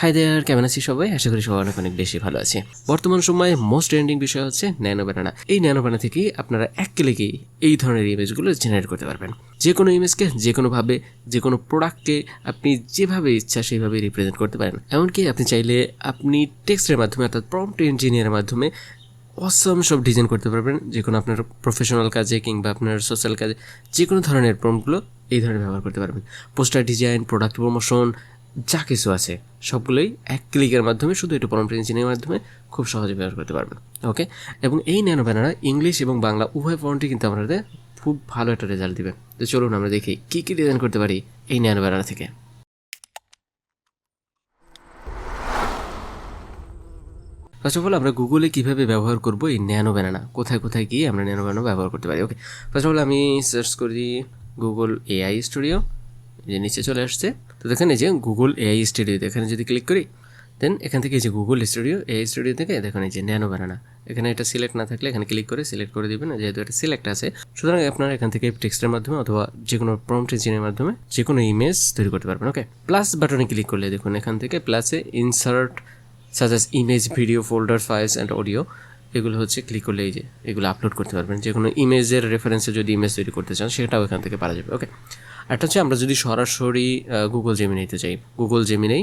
Hi there, কেমন আছি সবাই? আশা করি সবাই অনেক অনেক বেশি ভালো আছে। বর্তমান সময়ে মোস্ট ট্রেন্ডিং বিষয় হচ্ছে ন্যানো ব্যানানা। এই ন্যানো ব্যানানা থেকেই আপনারা এক ক্লিকেই এই ধরনের ইমেজগুলো জেনারেট করতে পারবেন। যে কোনো ইমেজকে যে কোনোভাবে, যে কোনো প্রোডাক্টকে আপনি যেভাবে ইচ্ছা সেইভাবে রিপ্রেজেন্ট করতে পারেন। এমনকি আপনি চাইলে আপনি টেক্সটের মাধ্যমে অর্থাৎ প্রম্পট ইঞ্জিনিয়ারের মাধ্যমে অসম সব ডিজাইন করতে পারবেন, যে কোনো আপনার প্রফেশনাল কাজে কিংবা আপনার সোশ্যাল কাজে যে কোনো ধরনের প্রম্পটগুলো এই ধরনের ব্যবহার করতে পারবেন। পোস্টার ডিজাইন, প্রোডাক্ট প্রমোশন, যা কিছু আছে সবগুলোই এক ক্লিকের মাধ্যমে শুধু একটু প্রম্পট ইঞ্জিনের মাধ্যমে খুব সহজে ব্যবহার করতে পারবেন। ওকে, এবং এই ন্যানো ব্যানানা ইংলিশ এবং বাংলা উভয় ফন্টই কিন্তু আমাদের খুব ভালো একটা রেজাল্ট দিবে। তো চলুন আমরা দেখি কী কী ডিজাইন করতে পারি এই ন্যানো ব্যানানা থেকে। ফার্স্ট অফ অল আমরা গুগলে কীভাবে ব্যবহার করবো এই ন্যানো ব্যানানা, কোথায় কোথায় গিয়ে আমরা ন্যানো ব্যানানা ব্যবহার করতে পারি। ওকে, ফার্স্ট অফ অল আমি সার্চ করি গুগল এআই স্টুডিও, যে নিচে চলে আসছে। তো দেখেন এই যে গুগল এআই স্টুডিও, এখানে যদি ক্লিক করি দেন এখান থেকে এই যে গুগল স্টুডিও, এআই স্টুডিও থেকে দেখুন এই যে ন্যানো ব্যানানা, এখানে এটা সিলেক্ট না থাকলে এখানে ক্লিক করে সিলেক্ট করে দেবেন, যেহেতু এটা সিলেক্ট আছে। সুতরাং আপনারা এখান থেকে টেক্সটের মাধ্যমে অথবা যে কোনো প্রম্পট ইঞ্জিনের মাধ্যমে যে কোনো ইমেজ তৈরি করতে পারবেন। ওকে, প্লাস বাটনে ক্লিক করলে দেখুন এখান থেকে প্লাসে ইনসার্ট সাজ S image, video, folder, files and audio, এগুলো হচ্ছে ক্লিক করলে এই যে এগুলো আপলোড করতে পারবেন। যে কোনো ইমেজের রেফারেন্সে যদি ইমেজ তৈরি করতে চান সেটাও এখান থেকে পারা যাবে। ওকে, একটা হচ্ছে আমরা যদি সরাসরি গুগল জেমিনিতে চাই, গুগল জেমিনাই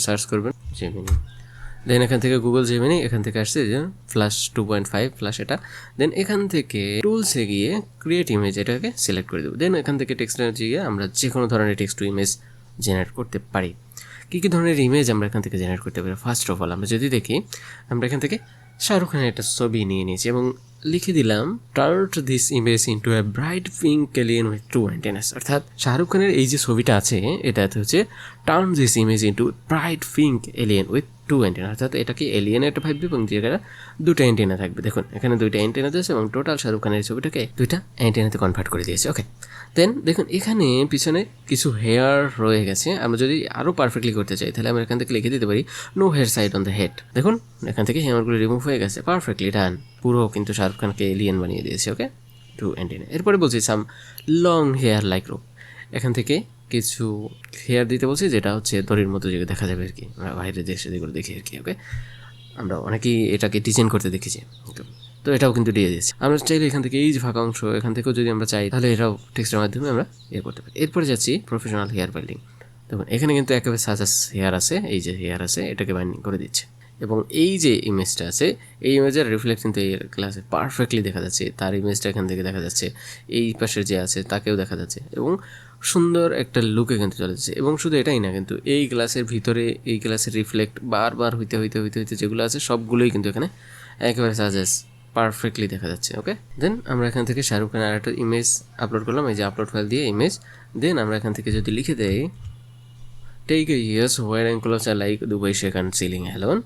সার্চ করবেন, জেমিনি, দেন এখান থেকে গুগল জেমিনি, এখান থেকে আসছে যে ফ্ল্যাশ 2.5 ফ্ল্যাশ এটা। দেন এখান থেকে টুলসে গিয়ে ক্রিয়েট ইমেজ এটাকে সিলেক্ট করে দেবো। দেন এখান থেকে টেক্সটে গিয়ে আমরা যে কোনো ধরনের টেক্সট টু ইমেজ জেনারেট করতে পারি। কী কী ধরনের ইমেজ আমরা এখান থেকে জেনারেট করতে পারি? ফার্স্ট অফ অল আমরা যদি দেখি, আমরা এখান থেকে শাহরুখ খানের একটা ছবি নিয়ে নিয়েছি এবং লিখে দিলাম turn this image into a bright pink alien with two antennas. অর্থাৎ শাহরুখ খানের এই যে ছবিটা আছে এটাতে হচ্ছে turn this image into bright pink alien with two antenna, অর্থাৎ এটাকে এলিয়েন একটা ভাববে এবং যেটা দুটো অ্যান্টেনা থাকবে। দেখুন এখানে দুইটা অ্যান্টেনা দিয়েছে এবং টোটাল শাহরুখ খানের ছবিটাকে দুইটা অ্যান্টেনাতে কনভার্ট করে দিয়েছে। ওকে, দেন দেখুন এখানে পিছনে কিছু হেয়ার রয়ে গেছে। আমরা যদি আরও পারফেক্টলি করতে চাই তাহলে আমরা এখান থেকে লিখে দিতে পারি no hair side on the head. দেখুন এখান থেকে হেয়ারগুলো রিমুভ হয়ে গেছে, পারফেক্টলি ডান, পুরো কিন্তু শাহরুখ খানকে এলিয়েন বানিয়ে দিয়েছে। ওকে, টু অ্যান্টেনা। এরপরে বলছি সাম লং হেয়ার লাইক রোপ, এখান থেকে কিছু হেয়ার দিতে বলছি যেটা হচ্ছে দড়ির মতো যেগুলো দেখা যাবে আর কি, আমরা বাইরের দেশে যেগুলো দেখি আর কি। ওকে, আমরা অনেকেই এটাকে ডিজাইন করতে দেখেছি। ওকে, তো এটাও কিন্তু দিয়ে দিয়েছে। আমরা চাইলে এখান থেকে এই যে ফাঁকা অংশ এখান থেকেও যদি আমরা চাই তাহলে এটাও টেক্সটের মাধ্যমে আমরা ইয়ে করতে পারি। এরপরে যাচ্ছি প্রফেশনাল হেয়ার বাইন্ডিং। দেখুন এখানে কিন্তু একেবারে সাজাস হেয়ার আছে, এই যে হেয়ার আছে এটাকে বাইন্ডিং করে দিচ্ছে এবং এই যে ইমেজটা আছে এই ইমেজের রিফ্লেক্ট কিন্তু এই গ্লাসে পারফেক্টলি দেখা যাচ্ছে, তার ইমেজটা এখান থেকে দেখা যাচ্ছে, এই পাশের যে আছে তাকেও দেখা যাচ্ছে এবং সুন্দর একটা লুকে কিন্তু চলে যাচ্ছে। এবং শুধু এটাই না, কিন্তু এই গ্লাসের ভিতরে এই গ্লাসের রিফ্লেক্ট বারবার হইতে হইতে হইতে হইতে যেগুলো আছে সবগুলোই কিন্তু এখানে একেবারে সাজেস পারফেক্টলি দেখা যাচ্ছে। ওকে, দেন আমরা এখান থেকে শাহরুখ খানের আরেকটা ইমেজ আপলোড করলাম, এই যে আপলোড ফাইল দিয়ে ইমেজ। দেন আমরা এখান থেকে যদি লিখে দেই take a years war ankles are like Dubai sheikh and ceiling alone,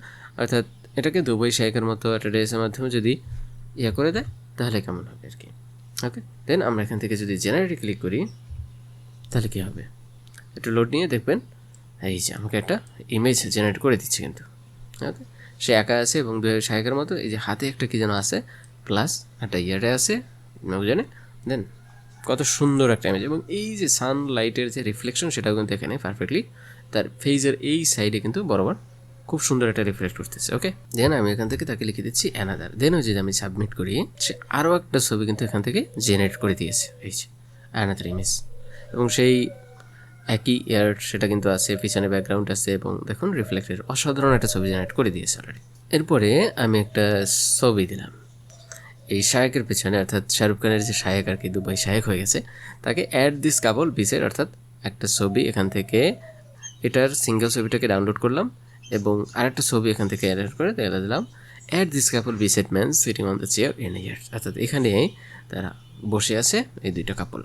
অর্থাৎ এটাকে দুবাই শেখের মতো একটা ড্রেসের মাধ্যমে যদি ইয়ে করে দেয় তাহলে কেমন হবে আর কি। ওকে, দেন আমরা এখান থেকে যদি জেনারেটে ক্লিক করি তাহলে কী হবে, একটু লোড নিয়ে দেখবেন এই যে আমাকে একটা ইমেজ জেনারেট করে দিচ্ছে কিন্তু। ওকে, সে একা আছে এবং দুই শায়কের মতো এই যে হাতে একটা কী যেন আছে প্লাস একটা ইয়ারে আছে জানে। দেন কত সুন্দর একটা ইমেজ এবং এই যে সানলাইটের যে রিফ্লেকশন সেটাও কিন্তু এখানে পারফেক্টলি তার ফেসের এই সাইডে কিন্তু বরাবর খুব সুন্দর একটা রিফ্লেক্ট করতেছে। ওকে, দেন আমি এখান থেকে তাকে লিখে দিচ্ছি অ্যানাদার। দেন ওই যে আমি সাবমিট করি সে আরও একটা ছবি কিন্তু এখান থেকে জেনারেট করে দিয়েছে, এই যে অ্যানাদার ইমেজ এবং সেই একই ইয়ার সেটা কিন্তু আছে, পিছনে ব্যাকগ্রাউন্ড আছে এবং দেখুন রিফ্লেক্টের অসাধারণ একটা ছবি জেনারেট করে দিয়েছে অলরেডি। এরপরে আমি একটা ছবি দিলাম এই শায়েকের পেছনে, অর্থাৎ শাহরুখ খানের যে শায়েক আর কি, দুবাই শায়েক হয়ে গেছে, তাকে অ্যাড দিস কাপল বিসের, অর্থাৎ একটা ছবি এখান থেকে এটার সিঙ্গেল ছবিটাকে ডাউনলোড করলাম এবং আরেকটা ছবি এখান থেকে অ্যাড করে দিলাম add this couple beside man sitting on the chair in year, অর্থাৎ এখানে তারা বসে আছে এই দুইটা কাপল,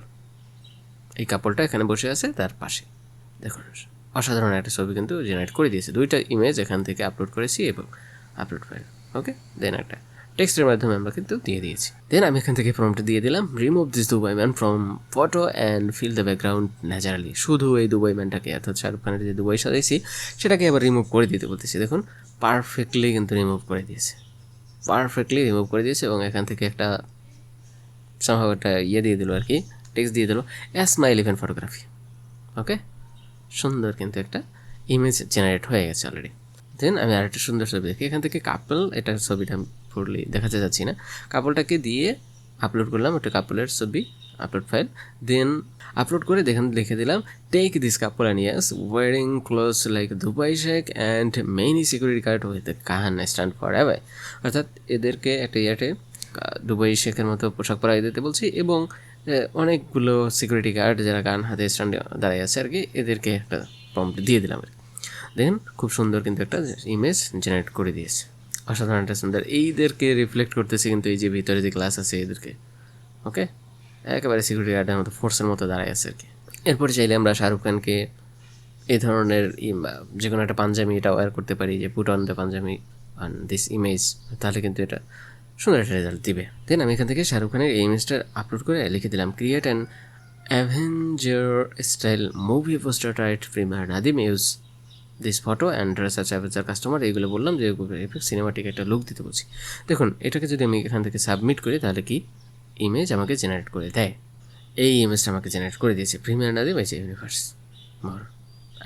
এই কাপলটা এখানে বসে আছে তার পাশে। দেখুন অসাধারণ একটা ছবি কিন্তু জেনারেট করে দিয়েছে, দুইটা ইমেজ এখান থেকে আপলোড করেছি এবং আপলোড ফাইল। ওকে, দেন একটা টেক্সটের মাধ্যমে আমরা কিন্তু দিয়ে দিয়েছি। দেন আমি এখান থেকে প্রম্পট দিয়ে দিলাম remove this Dubai man from photo and fill the background naturally, শুধু এই দুবাই ম্যানটাকে অর্থাৎ শাহরুখ খানের যে দুবাই সাজাইছি সেটাকে আবার রিমুভ করে দিতে বলতেছি। দেখুন পারফেক্টলি কিন্তু রিমুভ করে দিয়েছে, পারফেক্টলি রিমুভ করে দিয়েছে এবং এখান থেকে একটা সম্ভব একটা ইয়ে দিয়ে দিল আর কি, টেক্সট দিয়ে দিল স্মাইল ইভেন্ট ফটোগ্রাফি। ওকে, সুন্দর কিন্তু একটা ইমেজ জেনারেট হয়ে গেছে অলরেডি। দেন আমি আরেকটা সুন্দর ছবি দেখি, এখান থেকে কাপল, এটা ছবিটা পুরোলি দেখাতে যাচ্ছি না, কাপলটাকে দিয়ে আপলোড করলাম, একটা কাপলের ছবি আপলোড ফাইল। দেন আপলোড করে দেখেন লিখে দিলাম take this couple and yes wearing close like Dubai sheikh and many security guard with কাহান স্ট্যান্ড ফর এভার। অর্থাৎ এদেরকে একটা দুবাই শেখের মতো পোশাক পরাই দিতে বলছি, এবং অনেকগুলো সিকিউরিটি গার্ড যারা গান হাতে স্ট্যান্ডে দাঁড়িয়ে আছে আর কি, এদেরকে একটা প্রম্পট দিয়ে দিলাম। দেখেন খুব সুন্দর কিন্তু একটা ইমেজ জেনারেট করে দিয়েছে, অসাধারণ একটা সুন্দর। এইদেরকে রিফ্লেক্ট করতেছে কিন্তু এই যে ভিতরে যে গ্লাস আছে এদেরকে, ওকে, একেবারে সিকিউরিটি গার্ডের মতো ফোর্সের মতো দাঁড়ায় আছে আর কি। এরপরে চাইলে আমরা শাহরুখ খানকে এই ধরনের যে কোনো একটা পাঞ্জাবি এটা ওয়্যার করতে পারি, যে put on the Punjabi on this image, তাহলে কিন্তু এটা সুন্দর একটা রেজাল্ট দিবে। দেন আমি এখান থেকে শাহরুখ খানের এই ইমেজটা আপলোড করে লিখে দিলাম create an Avenger style movie poster title premier Nadim use this photo and dress as Avenger customer, এইগুলো বললাম যে সিনেমাটিক একটা লুক দিতে বলছি। দেখুন এটাকে যদি আমি এখান থেকে সাবমিট করি তাহলে কি ইমেজ আমাকে জেনারেট করে দেয়। এই ইমেজটা আমাকে জেনারেট করে দিয়েছে প্রিমিয়ার নাদিম এই যে ইউনিভার্স মোর,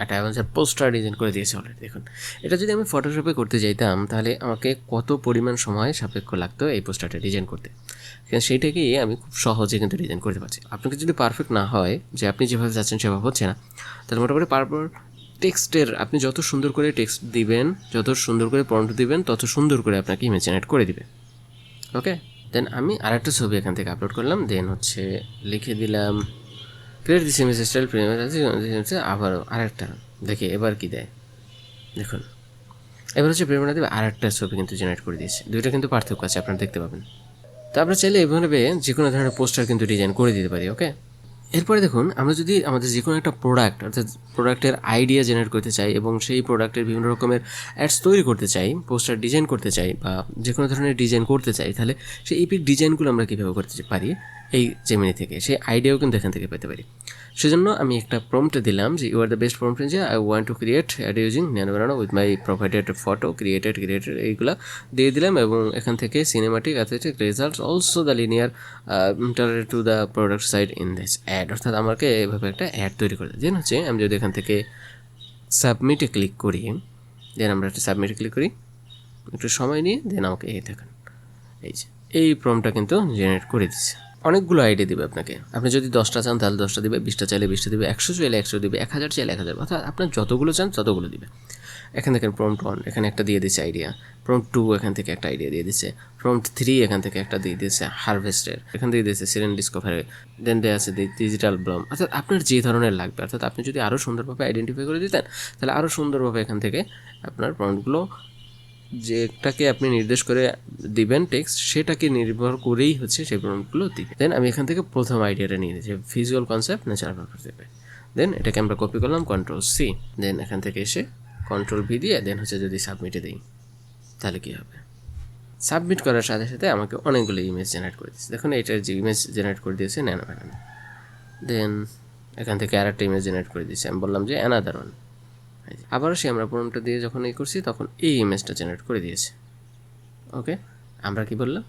একটা অ্যাভেঞ্জার পোস্টার ডিজাইন করে দিয়েছে অলরেডি। দেখুন এটা যদি আমি ফটোশপে করতে যাইতাম তাহলে আমাকে কত পরিমাণ সময় সাপেক্ষ লাগতো এই পোস্টারটা ডিজাইন করতে, কিন্তু সেইটাকেই আমি খুব সহজে কিন্তু ডিজাইন করতে পারছি। আপনাকে যদি পারফেক্ট না হয়, যে আপনি যেভাবে যাচ্ছেন সেভাবে হচ্ছে না, তাহলে মোটামুটি টেক্সটের আপনি যত সুন্দর করে টেক্সট দিবেন, যত সুন্দর করে প্রম্পট দিবেন, তত সুন্দর করে আপনাকে ইমেজ জেনারেট করে দিবে। ওকে, দেন আমি আরেকটা ছবি এখান থেকে আপলোড করলাম। দেন হচ্ছে লিখে দিলাম create this image style premier, আবারও আরেকটা দেখি এবার কি দেয়। দেখুন এবার হচ্ছে প্রিমিয়ার দেবে আরেকটা ছবি কিন্তু জেনারেট করে দিয়েছে, দুইটা কিন্তু পার্থক্য আছে আপনারা দেখতে পাবেন। তো আমরা চাইলে এভাবে যে কোনো ধরনের পোস্টার কিন্তু ডিজাইন করে দিতে পারি। ওকে, এরপরে দেখুন আমরা যদি আমাদের যে কোনো একটা প্রোডাক্ট অর্থাৎ প্রোডাক্টের আইডিয়া জেনারেট করতে চাই এবং সেই প্রোডাক্টের বিভিন্ন রকমের অ্যাডস তৈরি করতে চাই, পোস্টার ডিজাইন করতে চাই বা যে কোনো ধরনের ডিজাইন করতে চাই, তাহলে সেই ইপিক ডিজাইনগুলো আমরা কীভাবে করতে পারি এই জেমিনি থেকে, সেই আইডিয়াও কিন্তু এখান থেকে পেতে পারি। সেজন্য আমি একটা প্রম্পট দিলাম যে you are the best prompt যে I want to create ad using nano banana with my provided photo created এইগুলো দিয়ে দিলাম, এবং এখান থেকে cinematic athletic results also the linear to the product side in this ad. অর্থাৎ আমাকে এভাবে একটা অ্যাড তৈরি করে দেন হচ্ছে আমি যদি এখান থেকে সাবমিটে ক্লিক করি, দেন আমরা একটা সাবমিটে ক্লিক করি, একটু সময় নিয়ে দেন আমাকে এই দেখেন এই যে এই প্রম্পটটা কিন্তু জেনারেট করে দিচ্ছে। অনেকগুলো আইডিয়া দিবে আপনাকে, আপনি যদি 10টা চান তাহলে 10টা দিবে, 20টা চাইলে 20টা দিবে, 100 চাইলে 100 দিবে, 1000 চাইলে 1000, অর্থাৎ আপনার যতগুলো চান ততগুলো দিবে। এখান থেকে প্রম্পট 1 এখানে একটা দিয়ে দিচ্ছে আইডিয়া, প্রম্পট 2 এখান থেকে একটা আইডিয়া দিয়ে দিচ্ছে, প্রম্পট 3 এখান থেকে একটা দিয়ে দিচ্ছে হারভেস্টের, এখান থেকে দিয়েছে সিরেন ডিসকভারি, দেন দেওয়া আছে ডিজিটাল ব্লম। অর্থাৎ আপনার যে ধরনের লাগবে, অর্থাৎ আপনি যদি আরও সুন্দরভাবে আইডেন্টিফাই করে দিতেন তাহলে আরও সুন্দরভাবে এখান থেকে আপনার প্রম্পটগুলো যেটাকে আপনি নির্দেশ করে দিবেন টেক্সট, সেটাকে নির্ভর করেই হচ্ছে সেই প্রম্পটগুলো দিবে। দেন আমি এখান থেকে প্রথম আইডিয়াটা নিয়ে নিয়েছি ভিজুয়াল কনসেপ্ট ন্যাচারাল পারপাস দেবে। দেন এটাকে আমরা কপি করলাম Ctrl+C, দেন এখান থেকে এসে Ctrl+V দিয়ে দেন হচ্ছে যদি সাবমিটে দিই তাহলে কী হবে, সাবমিট করার সাথে সাথে আমাকে অনেকগুলো ইমেজ জেনারেট করে দিয়েছে। দেখুন এটার যে ইমেজ জেনারেট করে দিয়েছে ন্যানো বানানো, দেন এখান থেকে আরেকটা ইমেজ জেনারেট করে দিয়েছে, আমি বললাম যে অ্যানাদার ওয়ান, আবারও সে আমরা প্রম্পটটা দিয়ে যখন এই করছি তখন এই ইমেজটা জেনারেট করে দিয়েছে। ওকে, আমরা কি বললাম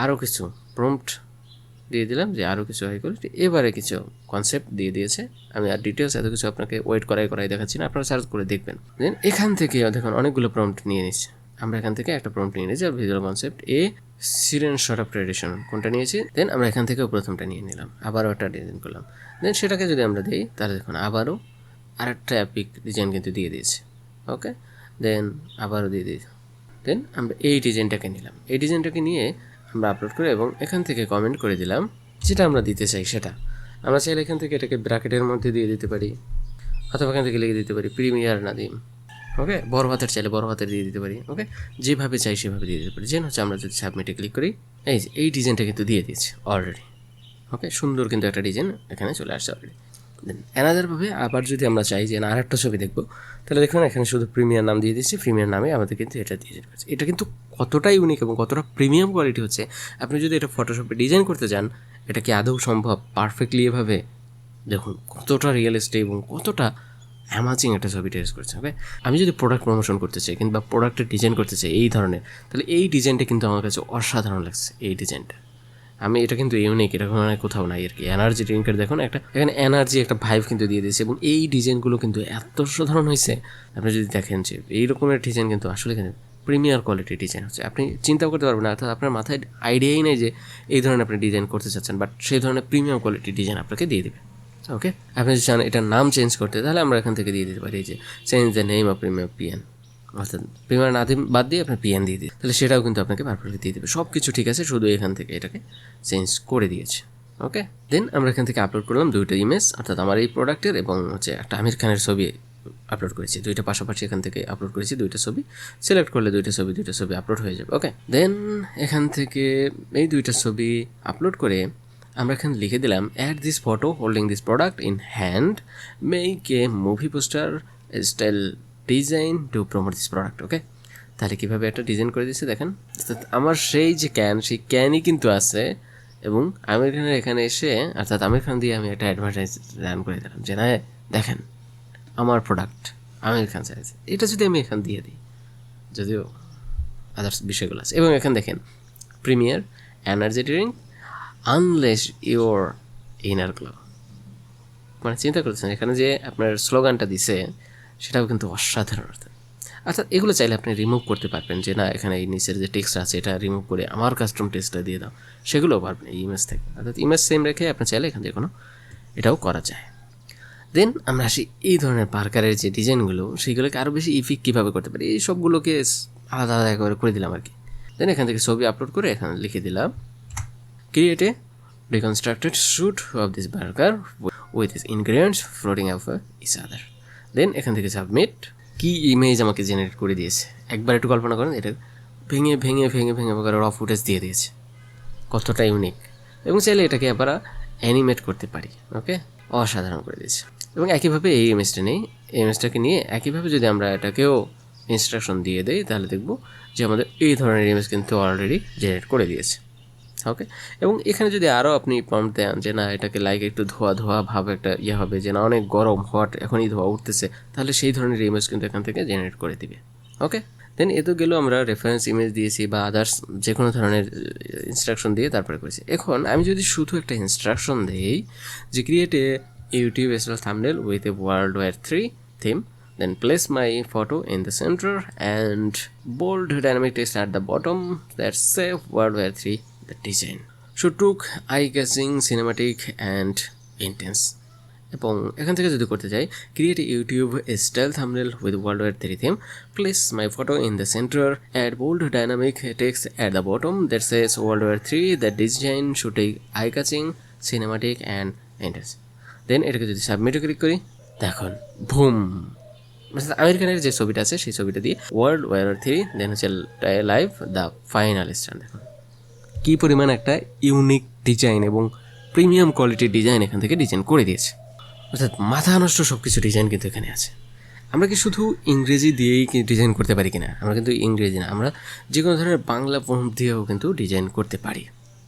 আরও কিছু প্রম্পট দিয়ে দিলাম যে আরও কিছু হাই করে, এবারে কিছু কনসেপ্ট দিয়ে দিয়েছে। আমি আর ডিটেলস এত কিছু আপনাকে ওয়েট করাই দেখাচ্ছি না, আপনারা সার্চ করে দেখবেন। দেন এখান থেকে দেখুন অনেকগুলো প্রম্পট নিয়ে নিচ্ছে, আমরা এখান থেকে একটা প্রম্পট নিয়ে নিয়েছি visual concept A serene short of tradition কোনটা নিয়েছি, দেন আমরা এখান থেকেও প্রথমটা নিয়ে নিলাম, আবারও একটা ডিজাইন করলাম। দেন সেটাকে যদি আমরা দিই তাহলে দেখুন আবারও আরেকটা অ্যাপিক ডিজাইন কিন্তু দিয়ে দিয়েছে। ওকে, দেন আবারও দিয়ে দিয়েছি, দেন আমরা এই ডিজাইনটাকে নিলাম, এই ডিজাইনটাকে নিয়ে আমরা আপলোড করে এবং এখান থেকে কমেন্ট করে দিলাম যেটা আমরা দিতে চাই সেটা। আমরা চাইলে এখান থেকে এটাকে ব্র্যাকেটের মধ্যে দিয়ে দিতে পারি, অথবা এখান থেকে লিখে দিতে পারি প্রিমিয়ার নাদিম। ওকে, বড় হাতের চাইলে বড় হাতের দিয়ে দিতে পারি। ওকে, যেভাবে চাই সেভাবে দিয়ে দিতে পারি। যেন হচ্ছে আমরা যদি সাবমিটে ক্লিক করি এই ডিজাইনটা কিন্তু দিয়ে দিয়েছি অলরেডি। ওকে, সুন্দর কিন্তু একটা ডিজাইন এখানে চলে আসছে অলরেডি। দেন অ্যানাদারভাবে আবার যদি আমরা চাই যে আর একটা ছবি দেখবো, তাহলে দেখুন এখানে শুধু প্রিমিয়ার নাম দিয়ে দিচ্ছি, প্রিমিয়ার নামে আমাদের কিন্তু এটা ডিজাইন করছে। এটা কিন্তু কতটা ইউনিক এবং কতটা প্রিমিয়াম কোয়ালিটি হচ্ছে, আপনি যদি এটা ফটোশপে ডিজাইন করতে যান এটা কি আদৌ সম্ভব পারফেক্টলি এভাবে? দেখুন কতটা রিয়েলিস্টিক এবং কতটা অ্যামাজিং একটা ছবি টেস্ট করছে। ওকে, আমি যদি প্রোডাক্ট প্রমোশন করতে চাই কিংবা প্রোডাক্টের ডিজাইন করতে চাই এই ধরনের, তাহলে এই ডিজাইনটা কিন্তু আমার কাছে অসাধারণ লাগছে। এই ডিজাইনটা আমি এটা কিন্তু ইউনিক, এরকম কোথাও নাই আর কি। এনার্জি ড্রিঙ্কের দেখুন একটা এখানে এনার্জি একটা ভাইব কিন্তু দিয়ে দিয়েছে, এবং এই ডিজাইনগুলো কিন্তু এত সাধারণ হয়েছে। আপনি যদি দেখেন যে এই রকমের ডিজাইন কিন্তু আসলে কিন্তু প্রিমিয়ার কোয়ালিটির ডিজাইন হচ্ছে, আপনি চিন্তাও করতে পারবেন না, অর্থাৎ আপনার মাথায় আইডিয়াই নেই যে এই ধরনের আপনি ডিজাইন করতে চাচ্ছেন, বাট সেই ধরনের প্রিমিয়াম কোয়ালিটির ডিজাইন আপনাকে দিয়ে দেবে। ওকে, আপনি যদি চান এটার নাম চেঞ্জ করতে, তাহলে আমরা এখান থেকে দিয়ে দিতে পারি যে change the name of premier PN, অর্থাৎ প্রিমিয়ার না বাদ দিয়ে আপনার পিএন দিয়ে দিই, তাহলে সেটাও কিন্তু আপনাকে পারফেক্টলি দিয়ে দেবে। সব কিছু ঠিক আছে, শুধু এখান থেকে এটাকে চেঞ্জ করে দিয়েছে। ওকে, দেন আমরা এখান থেকে আপলোড করলাম দুইটা ইমেজ, অর্থাৎ আমার এই প্রোডাক্টের এবং হচ্ছে একটা আমির খানের ছবি আপলোড করেছি, দুইটা পাশাপাশি এখান থেকে আপলোড করেছি দুইটা ছবি। সিলেক্ট করলে দুইটা ছবি আপলোড হয়ে যাবে। ওকে, দেন এখান থেকে এই দুইটা ছবি আপলোড করে আমরা এখানে লিখে দিলাম add this photo holding this product in hand, make a movie poster style design to promote this product. Okay, তাহলে কীভাবে একটা ডিজাইন করে দিচ্ছে দেখেন, আমার সেই যে সেই ক্যানই কিন্তু আছে, এবং আমির খানের এখানে এসে অর্থাৎ আমির খান দিয়ে আমি একটা অ্যাডভার্টাইজ রান করে দিলাম যে না দেখেন আমার প্রোডাক্ট আমির খান চাইছে, এটা যদি আমি এখান দিয়ে দিই, যদিও আদার্স বিষয়গুলো আছে। এবং এখানে দেখেন premier energy drink unless your inner glow, মানে চিন্তা করতেছেন এখানে যে আপনার স্লোগানটা দিছে সেটাও কিন্তু অসাধারণ। অর্থাৎ এগুলো চাইলে আপনি রিমুভ করতে পারবেন, যে না এখানে এই নিচের যে টেক্সট আছে এটা রিমুভ করে আমার কাস্টম টেক্সটটা দিয়ে দাও, সেগুলোও পারবেন এই ইমেজ থেকে। অর্থাৎ ইমেজ সেম রেখে আপনি চাইলে এখান থেকে কোনো এটাও করা যায়। দেন আমরা আসি এই ধরনের পার্কারের যে ডিজাইনগুলো সেগুলোকে আরও বেশি ইফিক কীভাবে করতে পারি, এই সবগুলোকে আলাদা আলাদা করে দিলাম আর কি। দেন এখান থেকে ছবি আপলোড করে এখানে লিখে দিলাম create a reconstructed shoot of this burger with its ingredients floating off each other. দেন এখান থেকে সাবমিট। কি ইমেজ আমাকে জেনারেট করে দিয়েছে, একবার একটু কল্পনা করেন, এটা ভেঙে ভেঙে ভেঙে ভেঙে র ফুটেজ দিয়ে দিয়েছে, কতটা ইউনিক। এবং চাইলে এটাকে আমরা অ্যানিমেট করতে পারি। ওকে, অসাধারণ করে দিয়েছে। এবং একইভাবে এই ইমেজটা নেই, এই ইমেজটাকে নিয়ে একইভাবে যদি আমরা এটাকেও ইনস্ট্রাকশন দিয়ে দেই, তাহলে দেখব যে আমাদের এই ধরনের ইমেজ কিন্তু অলরেডি জেনারেট করে দিয়েছে। ওকে, এবং এখানে যদি আরও আপনি প্রম্পট দেন যে না এটাকে লাইক একটু ধোয়া ধোয়া ভাব একটা হবে, যে না অনেক গরম হট এখনই ধোয়া উঠতেছে, তাহলে সেই ধরনের ইমেজ কিন্তু এখান থেকে জেনারেট করে দিবে। ওকে, দেন এ তো গেলেও আমরা রেফারেন্স ইমেজ দিয়েছি বা আদার্স যে কোনো ধরনের ইনস্ট্রাকশন দিয়ে তারপরে করেছি। এখন আমি যদি শুধু একটা ইনস্ট্রাকশন দিই যে create a YouTube style thumbnail with a world war 3 theme, then place my photo in the center and bold dynamic text at the bottom that say World War 3 the design should look eye-catching, cinematic and intense. এবং এখান থেকে যদি করতে চাই create YouTube style thumbnail with world war 3 theme, place my photo in the center, add bold dynamic text at the bottom that says world war 3 the design should look eye catching, cinematic and intense. Then এটাকে যদি সাবমিটে click করি, দেখুন ভুম, আমির খানের যে ছবিটা আছে সেই ছবিটা দিয়ে ওয়ার্ল্ড ওয়ার 3, দেন হচ্ছে লাইভ দ্য ফাইনাল স্ট্যান্ড। দেখুন কী পরিমাণ একটা ইউনিক ডিজাইন এবং প্রিমিয়াম কোয়ালিটির ডিজাইন এখান থেকে ডিজাইন করে দিয়েছে। অর্থাৎ মাথা নষ্ট সব কিছু ডিজাইন কিন্তু এখানে আছে। আমরা কি শুধু ইংরেজি দিয়েই কি ডিজাইন করতে পারি কিনা? আমরা কিন্তু ইংরেজি না, আমরা যে কোনো ধরনের বাংলা ফর্ম দিয়েও কিন্তু ডিজাইন করতে পারি।